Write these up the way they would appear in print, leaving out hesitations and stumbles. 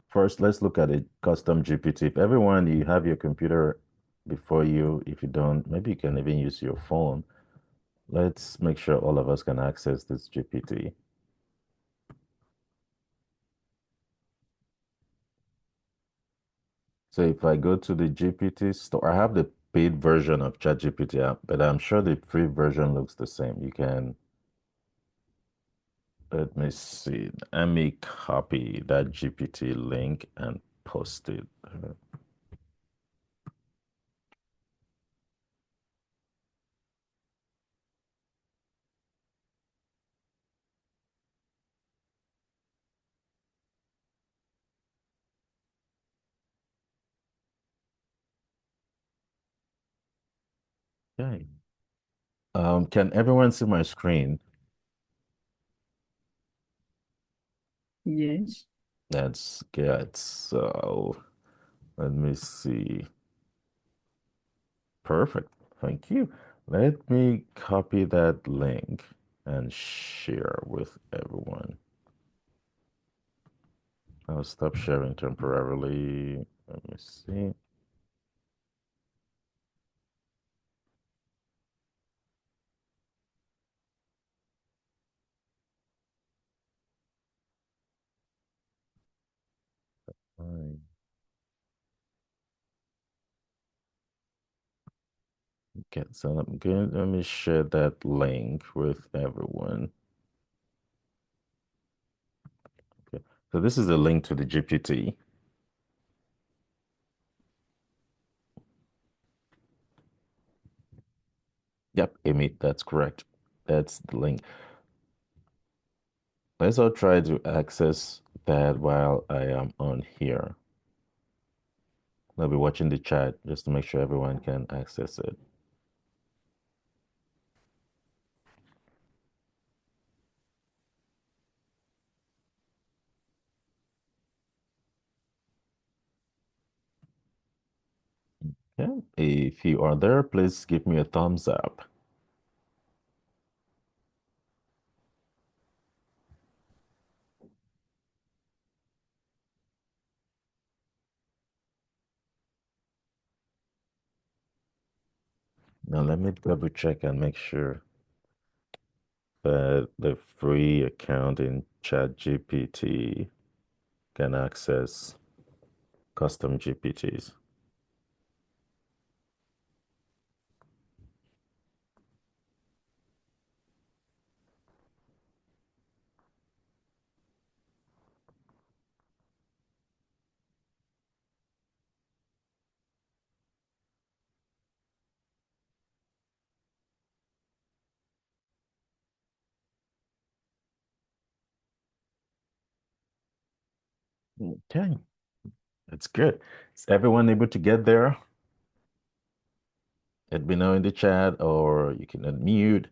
First, let's look at a custom GPT. If everyone, you have your computer before you. If you don't, maybe you can even use your phone. Let's make sure all of us can access this GPT. So if I go to the GPT store, I have the paid version of ChatGPT app, but I'm sure the free version looks the same. You can, let me see, let me copy that GPT link and post it. Okay. Can everyone see my screen? Yes. That's good. So let me see. Perfect. Thank you. Let me copy that link and share with everyone. I'll stop sharing temporarily. Let me see. Fine. Okay, so I'm good. Let me share that link with everyone. Okay. So this is the link to the GPT. Yep, Amy, that's correct. That's the link. Let's all try to access that while I am on here. I'll be watching the chat just to make sure everyone can access it. Yeah, if you are there, please give me a thumbs up. Now let me double check and make sure that the free account in ChatGPT can access custom GPTs. Okay, that's good. Is everyone able to get there? Let me know in the chat or you can unmute.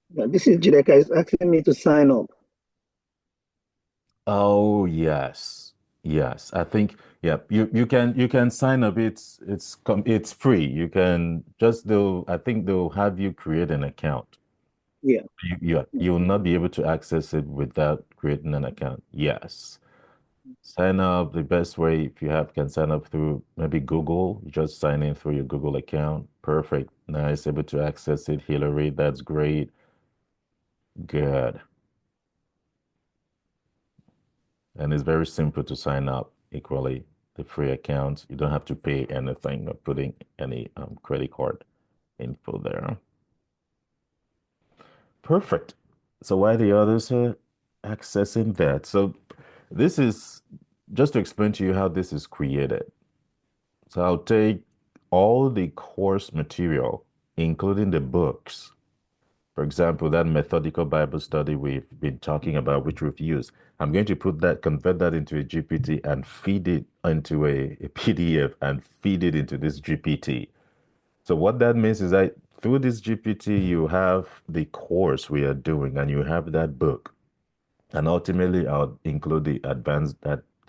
This is Jideka is asking me to sign up. Oh, yes. Yes. I think yeah, you can sign up. It's free. You can just do I think they'll have you create an account. Yeah. You'll not be able to access it without creating an account. Yes. Sign up the best way if you have can sign up through maybe Google. You just sign in through your Google account. Perfect. Nice. Able to access it. Hillary, that's great. Good. And it's very simple to sign up equally. The free account, you don't have to pay anything or putting any credit card info there. Perfect. So why the others are accessing that? So this is just to explain to you how this is created. So I'll take all the course material, including the books. For example, that methodical Bible study we've been talking about, which we've used. I'm going to convert that into a GPT and feed it into a PDF and feed it into this GPT. So what that means is that through this GPT, you have the course we are doing and you have that book. And ultimately, I'll include the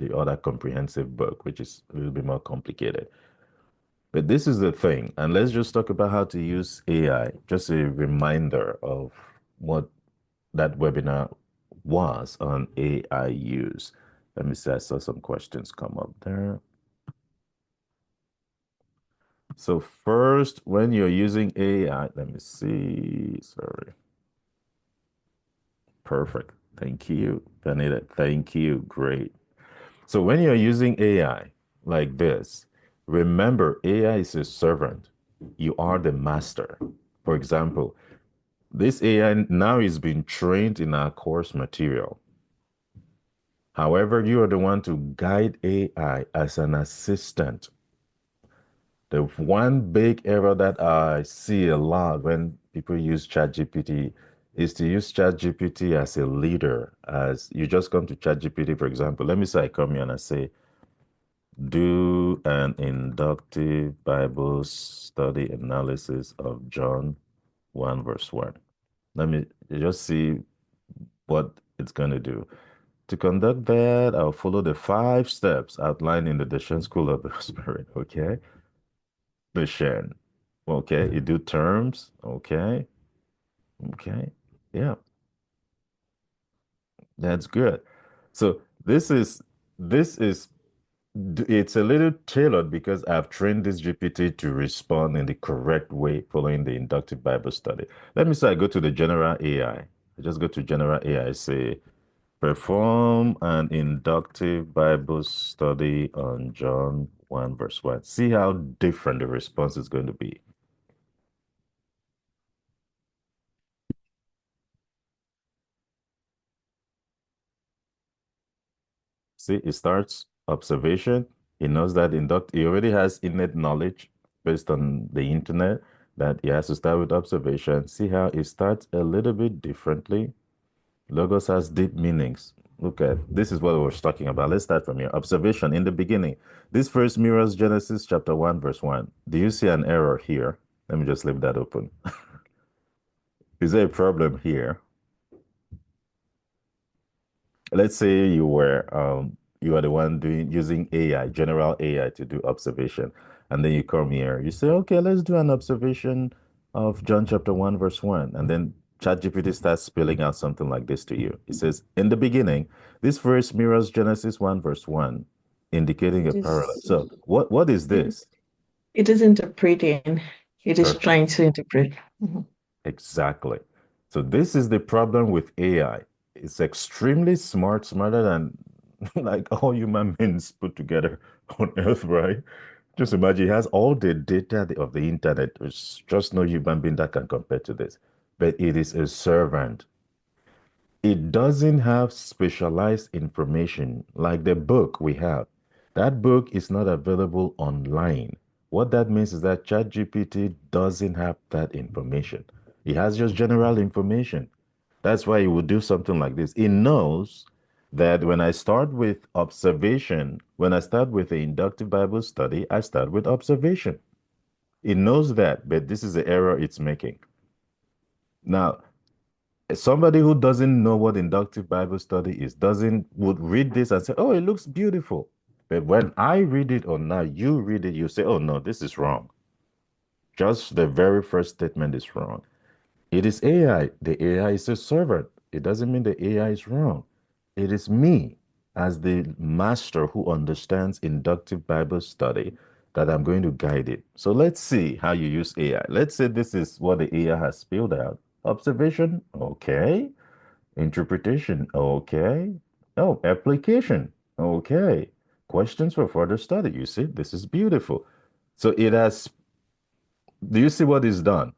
the other comprehensive book, which is a little bit more complicated. But this is the thing, and let's just talk about how to use AI. Just a reminder of what that webinar was on AI use. Let me see, I saw some questions come up there. So first, when you're using AI, let me see, sorry. Perfect. Thank you, Benita. Thank you. Great. So when you're using AI like this, remember AI is a servant. You are the master. For example, this AI now is being trained in our course material. However, you are the one to guide AI as an assistant. The one big error that I see a lot when people use ChatGPT is to use ChatGPT as a leader. As you just come to ChatGPT, for example, let me say I come here and I say, do an inductive Bible study analysis of John 1, verse 1. Let me just see what it's going to do. To conduct that, I'll follow the 5 steps outlined in the Deshen School of the Spirit. Okay. Deshen. Okay. You do terms. Okay. Okay. Yeah. That's good. So this is it's a little tailored because I've trained this GPT to respond in the correct way following the inductive Bible study. Let me say I go to the general AI. I just go to general AI, say perform an inductive Bible study on John 1 verse 1. See how different the response is going to be. See, it starts observation. He knows that he already has innate knowledge based on the internet that he has to start with observation. See how it starts a little bit differently. Logos has deep meanings. Look at this is what we were talking about. Let's start from here. Observation in the beginning. This verse mirrors Genesis chapter 1, verse 1. Do you see an error here? Let me just leave that open. Is there a problem here? Let's say you are the one doing using AI, general AI to do observation, and then you come here, you say, okay, let's do an observation of John chapter 1, verse 1. And then ChatGPT starts spelling out something like this to you. It says, in the beginning, this verse mirrors Genesis 1, verse 1, indicating a It parallel. is So what is it, this? it is interpreting. It is Perfect. trying to interpret. Mhm. Exactly. So this is the problem with AI. It's extremely smart, smarter than like all human beings put together on Earth, right? Just imagine it has all the data of the internet. There's just no human being that can compare to this. But it is a servant. It doesn't have specialized information like the book we have. That book is not available online. What that means is that ChatGPT doesn't have that information. It has just general information. That's why it would do something like this. It knows that when I start with observation, when I start with the inductive Bible study, I start with observation. It knows that, but this is the error it's making. Now, somebody who doesn't know what inductive Bible study is doesn't would read this and say, "Oh, it looks beautiful." But when I read it or now you read it, you say, "Oh no, this is wrong." Just the very first statement is wrong. It is AI. The AI is a servant. It doesn't mean the AI is wrong. It is me as the master who understands inductive Bible study that I'm going to guide it. So let's see how you use AI. Let's say this is what the AI has spelled out. Observation, okay. Interpretation, okay. Oh, application, okay. Questions for further study. You see, this is beautiful. So it has, do you see what is done?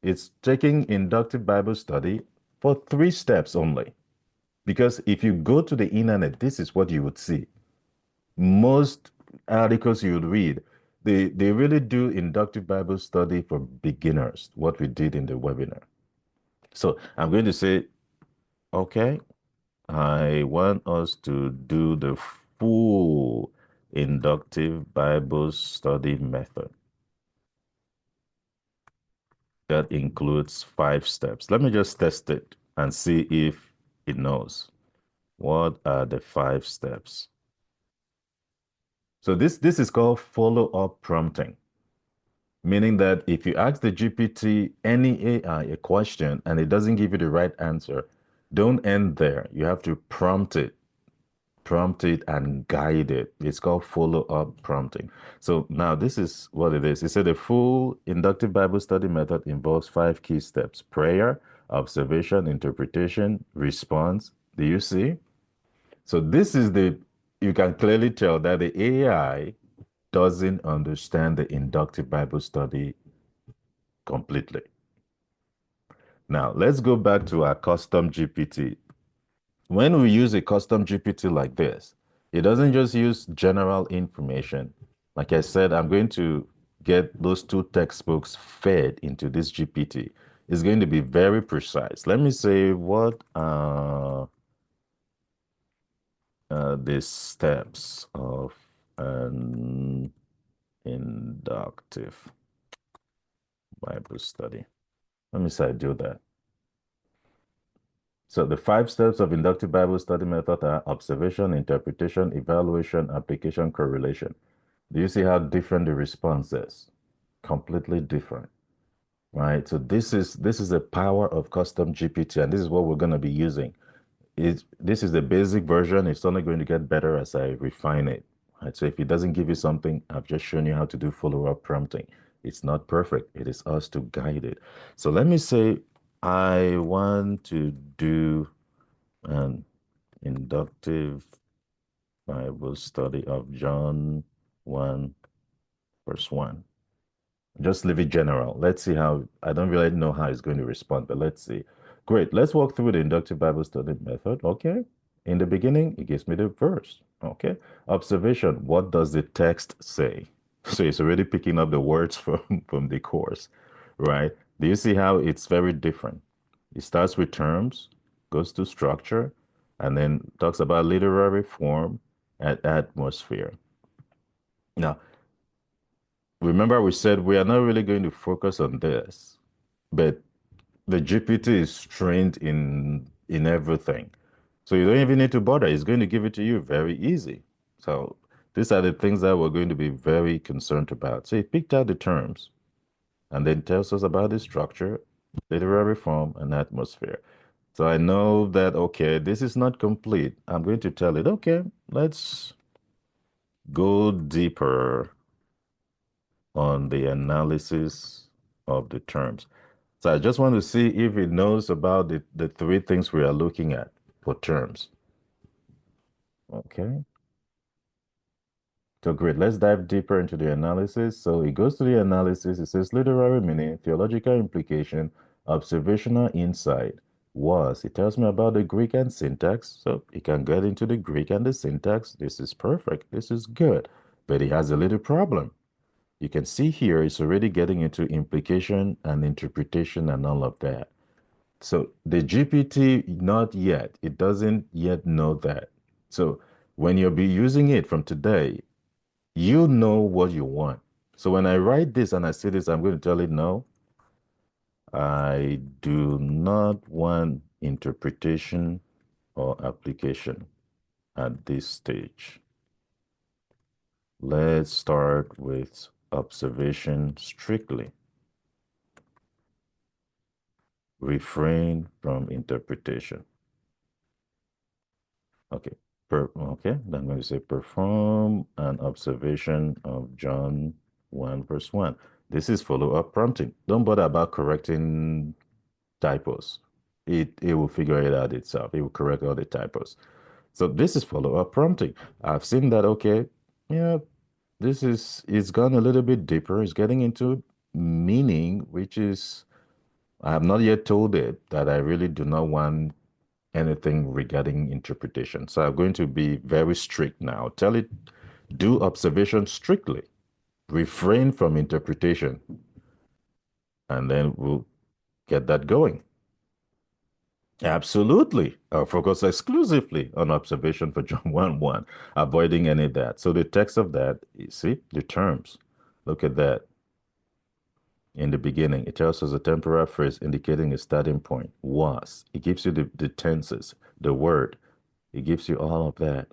It's taking inductive Bible study for 3 steps only. Because if you go to the internet, this is what you would see. Most articles you would read, they really do inductive Bible study for beginners, what we did in the webinar. So I'm going to say, okay, I want us to do the full inductive Bible study method. That includes 5 steps. Let me just test it and see if it knows. What are the 5 steps? So this is called follow-up prompting, meaning that if you ask the GPT, any AI, a question and it doesn't give you the right answer, don't end there. You have to prompt it and guide it. It's called follow-up prompting. So now this is what it is. It said the full inductive Bible study method involves 5 key steps: prayer, observation, interpretation, response. Do you see? So this is you can clearly tell that the AI doesn't understand the inductive Bible study completely. Now, let's go back to our custom GPT. When we use a custom GPT like this, it doesn't just use general information. Like I said, I'm going to get those 2 textbooks fed into this GPT. It's going to be very precise. Let me say what the steps of an inductive Bible study. Let me say I do that. So the 5 steps of inductive Bible study method are observation, interpretation, evaluation, application, correlation. Do you see how different the response is? Completely different, right? So this is the power of custom GPT, and this is what we're going to be using. This is the basic version. It's only going to get better as I refine it. Right? So if it doesn't give you something, I've just shown you how to do follow-up prompting. It's not perfect. It is us to guide it. So let me say I want to do an inductive Bible study of John 1, verse 1. Just leave it general. Let's see how, I don't really know how it's going to respond, but let's see. Great. Let's walk through the inductive Bible study method. Okay. In the beginning, it gives me the verse. Okay. Observation. What does the text say? So it's already picking up the words from the course, right? Do you see how it's very different? It starts with terms, goes to structure, and then talks about literary form and atmosphere. Now, remember we said we are not really going to focus on this, but the GPT is trained in everything. So you don't even need to bother. It's going to give it to you very easy. So these are the things that we're going to be very concerned about. So it picked out the terms and then tells us about the structure, literary form, and atmosphere. So I know that, okay, this is not complete. I'm going to tell it, okay, let's go deeper on the analysis of the terms. So I just want to see if it knows about the 3 things we are looking at for terms. Okay. So great. Let's dive deeper into the analysis. So it goes to the analysis. It says literary meaning, theological implication, observational insight. Was. It tells me about the Greek and syntax. So it can get into the Greek and the syntax. This is perfect. This is good. But it has a little problem. You can see here it's already getting into implication and interpretation and all of that. So the GPT, not yet. It doesn't yet know that. So when you'll be using it from today, you know what you want. So when I write this and I see this, I'm going to tell it, no, I do not want interpretation or application at this stage. Let's start with observation strictly. Refrain from interpretation. Okay. Okay, then I'm going to say perform an observation of John 1, verse 1. This is follow-up prompting. Don't bother about correcting typos. It will figure it out itself. It will correct all the typos. So this is follow-up prompting. I've seen that, okay, yeah, it's gone a little bit deeper. It's getting into meaning, which is, I have not yet told it that I really do not want anything regarding interpretation. So I'm going to be very strict now. Tell it, do observation strictly, refrain from interpretation, and then we'll get that going. Absolutely. I'll focus exclusively on observation for John 1 1, avoiding any of that. So the text of that, you see, the terms. Look at that. In the beginning, it tells us a temporal phrase indicating a starting point. Was. It gives you the tenses, the word. It gives you all of that.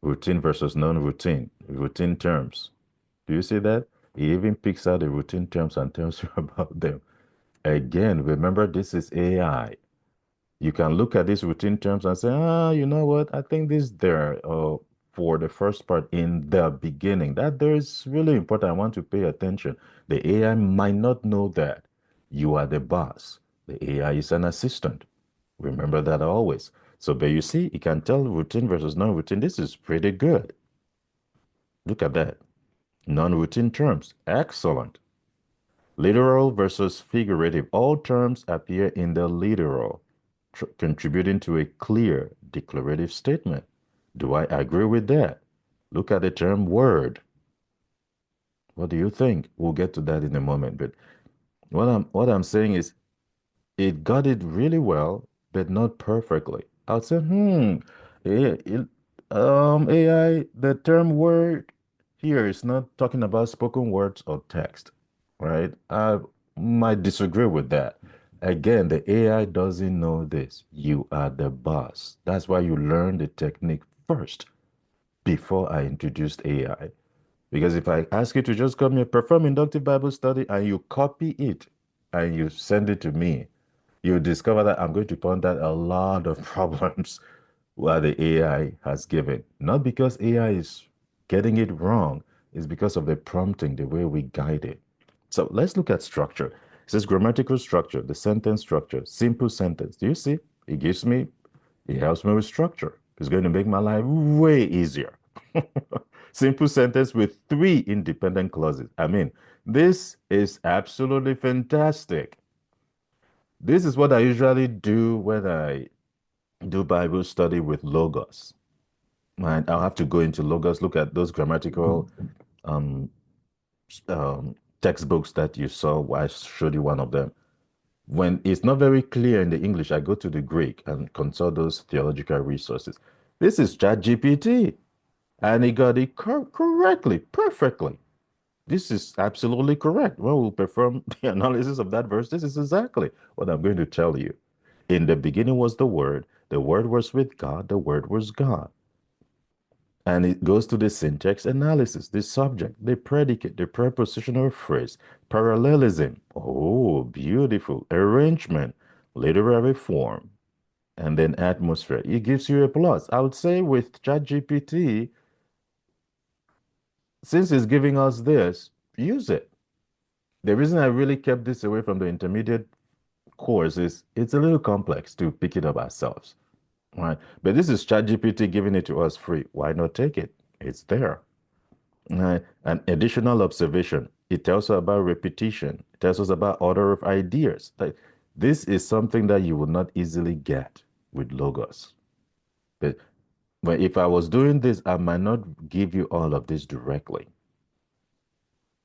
Routine versus non-routine. routine terms. Do you see that? He even picks out the routine terms and tells you about them. Again, remember this is AI. You can look at these routine terms and say, you know what? I think this there for the first part in the beginning. That there is really important. I want to pay attention. The AI might not know that you are the boss. The AI is an assistant. Remember that always. So, but you see, you can tell routine versus non-routine. This is pretty good. Look at that. Non-routine terms. Excellent. Literal versus figurative. All terms appear in the literal, contributing to a clear declarative statement. Do I agree with that? Look at the term word. What do you think? We'll get to that in a moment. But what I'm saying is it got it really well, but not perfectly. I would say, AI, the term word here is not talking about spoken words or text, right? I might disagree with that. Again, the AI doesn't know this. You are the boss. That's why you learn the technique first before I introduced AI. Because if I ask you to just come here, perform inductive Bible study, and you copy it and you send it to me, you discover that I'm going to point out a lot of problems where the AI has given. Not because AI is getting it wrong, it's because of the prompting, the way we guide it. So let's look at structure. It says grammatical structure, the sentence structure, simple sentence. Do you see? It helps me with structure. It's going to make my life way easier. Simple sentence with three independent clauses. I mean, this is absolutely fantastic. This is what I usually do when I do Bible study with logos. Right? I'll have to go into logos, look at those grammatical um, textbooks that you saw. I showed you one of them. When it's not very clear in the English, I go to the Greek and consult those theological resources. This is ChatGPT, and he got it correctly, perfectly. This is absolutely correct. When we perform the analysis of that verse, this is exactly what I'm going to tell you. In the beginning was the Word was with God, the Word was God. And it goes to the syntax analysis, the subject, the predicate, the prepositional phrase, parallelism. Oh, beautiful. Arrangement, literary form, and then atmosphere. It gives you a plus. I would say with ChatGPT, since it's giving us this, use it. The reason I really kept this away from the intermediate course is it's a little complex to pick it up ourselves, right? But this is ChatGPT giving it to us free. Why not take it? It's there. Right? An additional observation. It tells us about repetition. It tells us about order of ideas. Like, this is something that you will not easily get with logos. But if I was doing this, I might not give you all of this directly.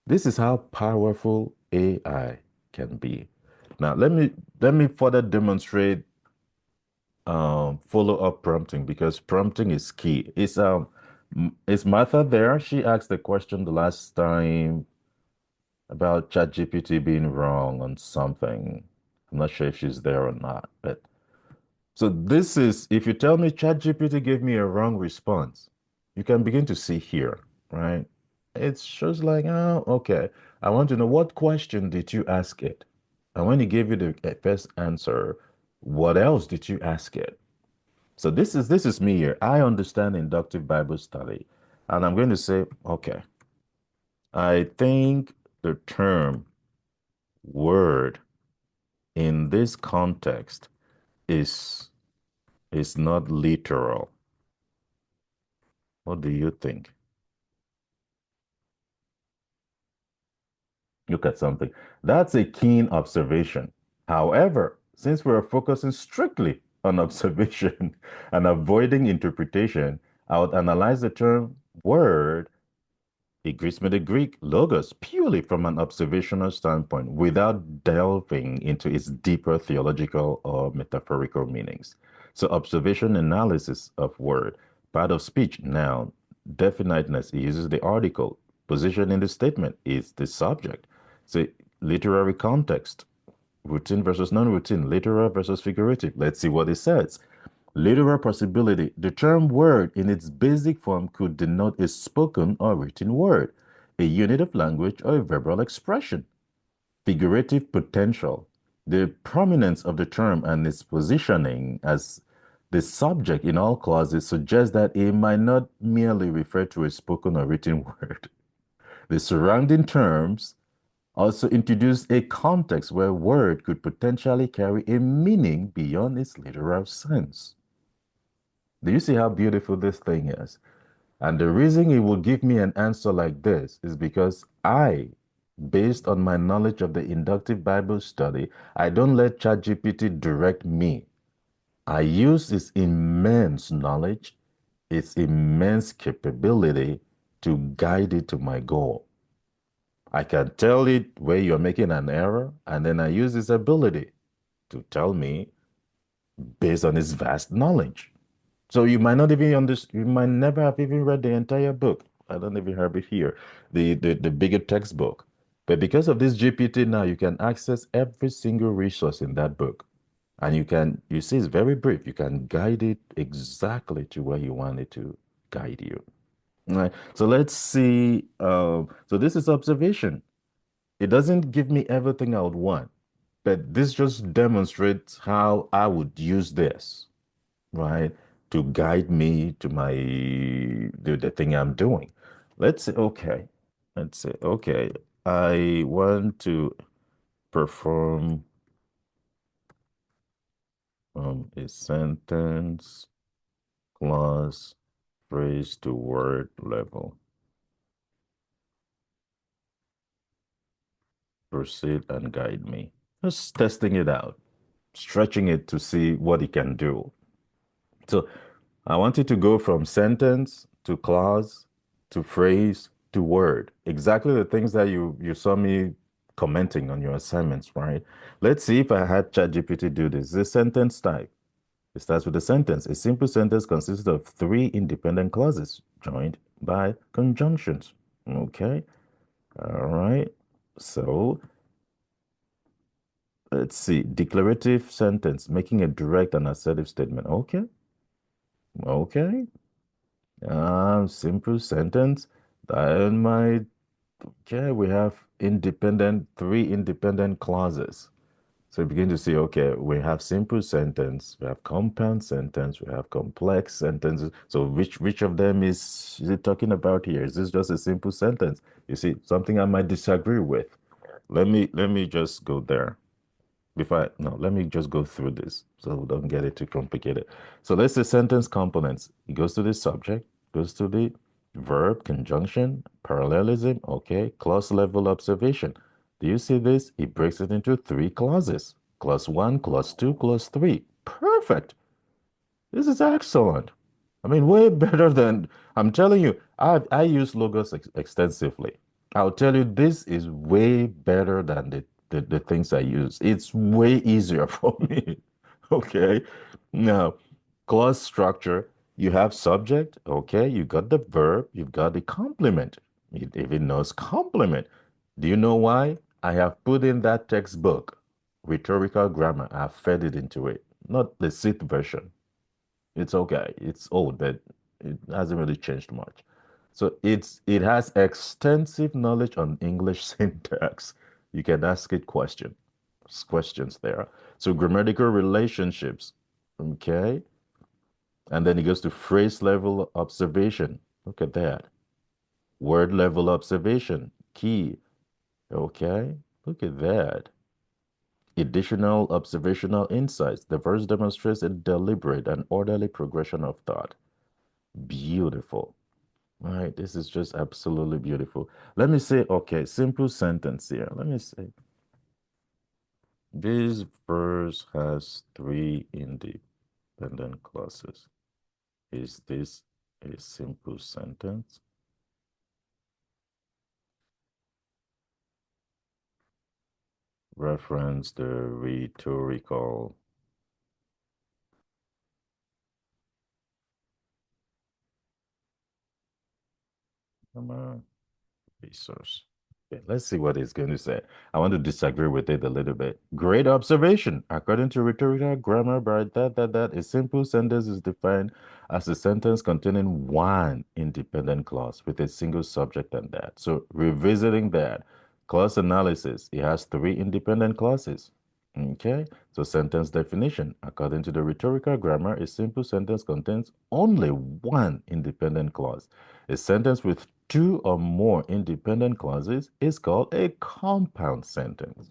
This is how powerful AI can be. Now, let me further demonstrate follow-up prompting because prompting is key. Is Martha there? She asked the question the last time about ChatGPT being wrong on something. I'm not sure if she's there or not, but so this is if you tell me ChatGPT gave me a wrong response, you can begin to see here, right? It's just like, oh, okay. I want to know what question did you ask it? And when it gave you the first answer, what else did you ask it? So this is me here. I understand inductive Bible study. And I'm going to say, okay, I think the term word in this context is is not literal. What do you think? Look at something. That's a keen observation. However, since we're focusing strictly on observation and avoiding interpretation, I would analyze the term word. It gives me the Greek logos purely from an observational standpoint without delving into its deeper theological or metaphorical meanings. So, observation analysis of word, part of speech, noun, definiteness, it uses the article, position in the statement is the subject. So, literary context, routine versus non routine, literal versus figurative. Let's see what it says. Literal possibility. The term word in its basic form could denote a spoken or written word, a unit of language, or a verbal expression. Figurative potential. The prominence of the term and its positioning as the subject in all clauses suggests that it might not merely refer to a spoken or written word. The surrounding terms also introduce a context where word could potentially carry a meaning beyond its literal sense. Do you see how beautiful this thing is? And the reason it will give me an answer like this is because based on my knowledge of the inductive Bible study, I don't let ChatGPT direct me. I use its immense knowledge, its immense capability to guide it to my goal. I can tell it where you're making an error, and then I use its ability to tell me based on its vast knowledge. So you might not even understand, you might never have even read the entire book. I don't even have it here, the bigger textbook. But because of this GPT now, you can access every single resource in that book. And you see, it's very brief. You can guide it exactly to where you want it to guide you. All right. So let's see. So this is observation. It doesn't give me everything I would want, but this just demonstrates how I would use this, right, to guide me to the thing I'm doing. Let's say, okay, let's say, okay, I want to perform a sentence, clause, phrase to word level. Proceed and guide me. Just testing it out, stretching it to see what it can do. So I want you to go from sentence to clause to phrase to word. Exactly the things that you saw me commenting on your assignments, right? Let's see if I had ChatGPT do this. The sentence type. It starts with a sentence. A simple sentence consists of three independent clauses joined by conjunctions. Okay. All right. So let's see. Declarative sentence, making a direct and assertive statement. Okay. Okay. Simple sentence. Then okay, we have three independent clauses. So you begin to see, okay, we have simple sentence, we have compound sentence, we have complex sentences. So which of them is it talking about here? Is this just a simple sentence? You see, something I might disagree with. Let me just go there. No, let me just go through this so we don't get it too complicated. So let's say sentence components. It goes to the subject, goes to the verb, conjunction, parallelism, okay, clause level observation. Do you see this? It breaks it into three clauses. Clause one, clause two, clause three. Perfect. This is excellent. I mean, way better than I'm telling you. I use logos extensively. I'll tell you, this is way better than the things I use. It's way easier for me. Okay. Now, clause structure, you have subject, okay, you got the verb, you've got the complement. It even knows complement. Do you know why? I have put in that textbook, rhetorical grammar. I've fed it into it, not the sixth version. It's okay. It's old, but it hasn't really changed much. So it has extensive knowledge on English syntax. You can ask it questions there. So grammatical relationships, okay? And then it goes to phrase level observation. Look at that. Word level observation, key, okay? Look at that. Additional observational insights. The verse demonstrates a deliberate and orderly progression of thought. Beautiful. All right, this is just absolutely beautiful. Let me say, okay, simple sentence here. Let me say, this verse has three independent clauses. Is this a simple sentence? Reference the rhetorical grammar resource. Okay, let's see what he's going to say. I want to disagree with it a little bit. Great observation. According to rhetorical grammar, by that, a simple sentence is defined as a sentence containing one independent clause with a single subject and that. So revisiting that, clause analysis, it has three independent clauses. Okay, so sentence definition. According to the rhetorical grammar, a simple sentence contains only one independent clause. A sentence with two or more independent clauses is called a compound sentence.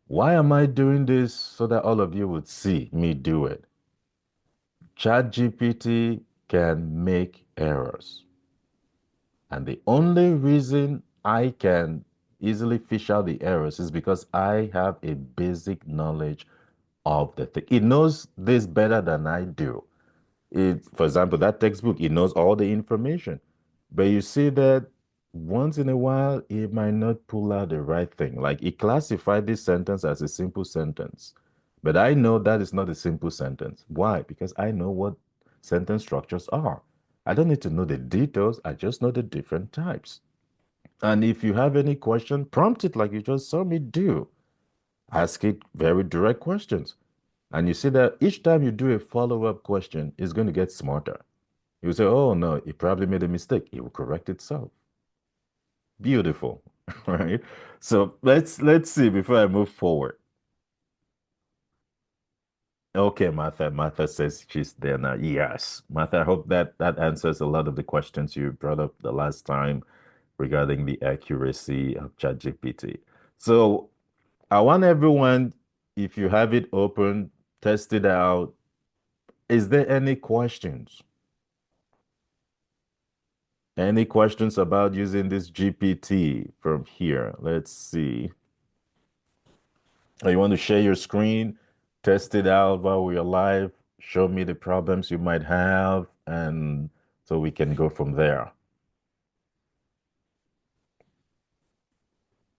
Why am I doing this? So that all of you would see me do it. ChatGPT can make errors. And the only reason I can easily fish out the errors is because I have a basic knowledge of the thing. It knows this better than I do. For example, that textbook, it knows all the information. But you see that once in a while, it might not pull out the right thing. Like it classified this sentence as a simple sentence. But I know that is not a simple sentence. Why? Because I know what sentence structures are. I don't need to know the details. I just know the different types. And if you have any question, prompt it like you just saw me do. Ask it very direct questions. And you see that each time you do a follow-up question, it's going to get smarter. You say, oh no, it probably made a mistake. It will correct itself. Beautiful, right? So let's see before I move forward. Okay, Martha. Martha says she's there now. Yes. Martha, I hope that answers a lot of the questions you brought up the last time regarding the accuracy of ChatGPT. So I want everyone, if you have it open, test it out. Is there any questions? Any questions about using this GPT from here? Let's see. You want to share your screen, test it out while we're live, show me the problems you might have, and so we can go from there.